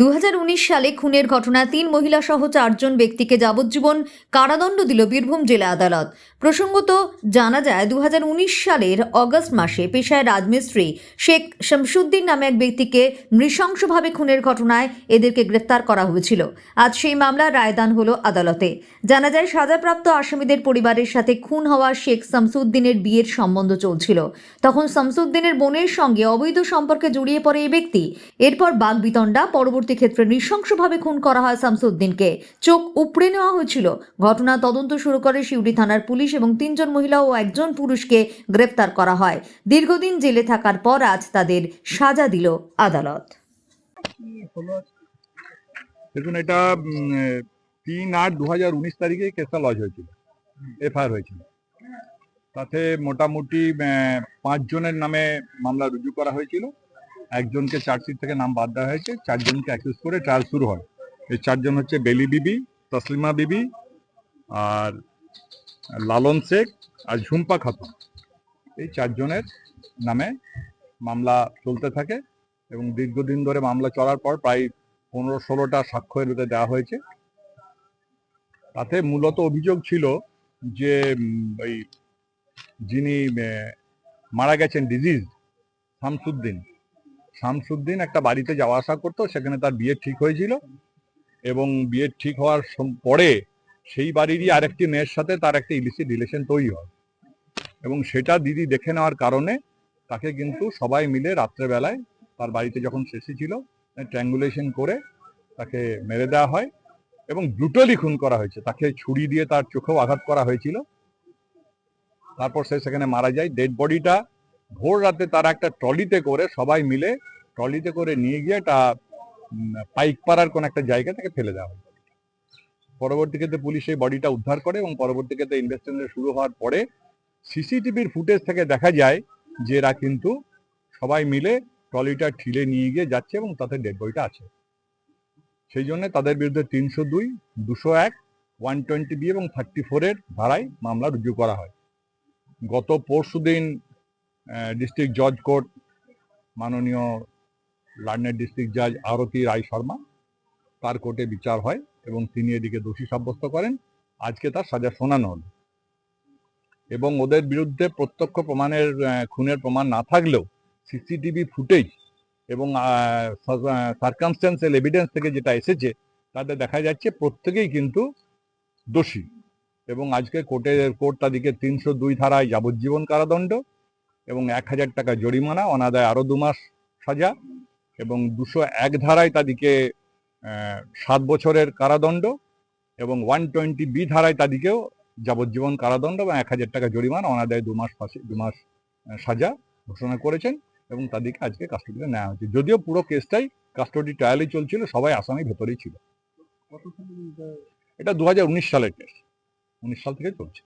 2019 সালে খুনের ঘটনায় 3 মহিলা সহ 4 জন ব্যক্তিকে যাবজ্জীবন কারাদণ্ড দিল বীরভূম জেলা আদালত। প্রসঙ্গত জানা যায় 2019 সালের অগস্ট মাসে পেশায় রাজমিস্ত্রি শেখ শামসুদ্দিন নামে এক ব্যক্তিকে নৃশংসভাবে খুনের ঘটনায় এদেরকে গ্রেফতার করা হয়েছিল। আজ সেই মামলার রায়দান হলো আদালতে। জানা যায় সাজাপ্রাপ্ত আসামিদের পরিবারের সাথে খুন হওয়া শেখ শামসুদ্দিনের বিয়ের সম্বন্ধ চলছিল। তখন শামসুদ্দিনের বোনের সঙ্গে অবৈধ সম্পর্কে জড়িয়ে পড়ে এই ব্যক্তি। এরপর বাগবিতণ্ডা, পরবর্তী ক্ষেত্রে নৃশংসভাবে খুন করা হয় শামসুদ্দিনকে। চোখ উপড়ে নেওয়া হয়েছিল। ঘটনা তদন্ত শুরু করে সিউড়ি থানার পুলিশ এবং 3 জন মহিলা ও 1 জন পুরুষকে গ্রেফতার করা হয়। দীর্ঘদিন জেলে থাকার পর আজ তাদের সাজা দিল আদালত। দেখুন, এটা 3/8/2019 তারিখে কেসটা লজ হয়েছিল, এফআইআর হয়েছিল। তাতে মোটামুটি 5 জনের নামে মামলা রুজু করা হয়েছিল। একজনকে চার্জশিট থেকে নাম বাদ দেওয়া হয়েছে। 4 জনকে অ্যাকিউজ করে ট্রায়াল শুরু হয়। এই 4 জন হচ্ছে বেলি বিবি, তসলিমা বিবি, আর লালন শেখ আর ঝুম্পা খাতুন। এই 4 জনের নামে মামলা চলতে থাকে এবং দীর্ঘদিন ধরে মামলা চলার পর প্রায় 15-16টা সাক্ষ্য এতে দেওয়া হয়েছে। তাতে মূলত অভিযোগ ছিল যে ওই যিনি মারা গেছেন ডিজিজ শামসুদ্দিন একটা বাড়িতে যাওয়া আসা করতো, সেখানে তার বিয়ে ঠিক হয়েছিল এবং বিয়ে ঠিক হওয়ার পরে সেই বাড়িরই আরেকটি মেয়ের সাথে তার একটা ইলিসিট রিলেশন তৈরি হয় এবং সেটা দিদি দেখে নেওয়ার কারণে তাকে কিন্তু সবাই মিলে রাত্রেবেলায় তার বাড়িতে যখন শেষে ছিল ট্র্যাঙ্গুলেশন করে তাকে মেরে দেওয়া হয় এবং ব্রুটালি খুন করা হয়েছে। তাকে ছুরি দিয়ে তার চোখেও আঘাত করা হয়েছিল। তারপর সে সেখানে মারা যায়। ডেড বডিটা ভোর রাতে তারা একটা ট্রলিতে করে সবাই মিলে ট্রলিতে করে নিয়ে গিয়ে এটা পাইকপাড়ার কোন একটা জায়গা থেকে ফেলে দেওয়া হয়। পরবর্তী ক্ষেত্রে পুলিশ এই বডিটা উদ্ধার করে এবং পরবর্তী ক্ষেত্রে ইনভেস্টিগেশন শুরু হওয়ার পরে সিসিটিভির ফুটেজ থেকে দেখা যায় যে এরা কিন্তু সবাই মিলে ট্রলিটা ঠিলে নিয়ে গিয়ে যাচ্ছে এবং তাতে ডেড বডিটা আছে। সেই জন্য তাদের বিরুদ্ধে 302, 201, 120B এবং 34 এর ধারায় মামলা রুজু করা হয়। গত পরশুদিন ডিস্ট্রিক্ট জজ কোর্ট মাননীয় লার্নেড ডিস্ট্রিক্ট জাজ আরতি রায় শর্মা তার কোর্টে বিচার হয় এবং তিনি এদিকে দোষী সাব্যস্ত করেন। আজকে তার সাজা শোনানো হলো এবং ওদের বিরুদ্ধে প্রত্যক্ষ প্রমাণের খুনের প্রমাণ না থাকলেও সিসিটিভি ফুটেজ এবং সার্কামস্ট্যান্সিয়াল এভিডেন্স থেকে যেটা এসেছে তাতে দেখা যাচ্ছে প্রত্যেকেই কিন্তু দোষী এবং আজকে কোর্ট তাদেরকে 302 ধারায় যাবজ্জীবন কারাদণ্ড এবং 1000 টাকা জরিমানা, অনাদায় আরো 2 মাস সাজা এবং 201 ধারায় তাদেরকে 7 বছরের কারাদণ্ড এবং 120B ধারায় তাদেরকেও যাবজ্জীবন কারাদণ্ড এবং 1000 টাকা জরিমানা, অনাদায় 2 মাস সাজা ঘোষণা করেছেন এবং তাদেরকে আজকে কাস্টডিতে নেওয়া হয়েছে। যদিও পুরো কেসটাই কাস্টডি ট্রায়ালই চলছিল, সবাই আসামি ভেতরেই ছিল। এটা 2019 সালের কেস, 19 সাল থেকে চলছে।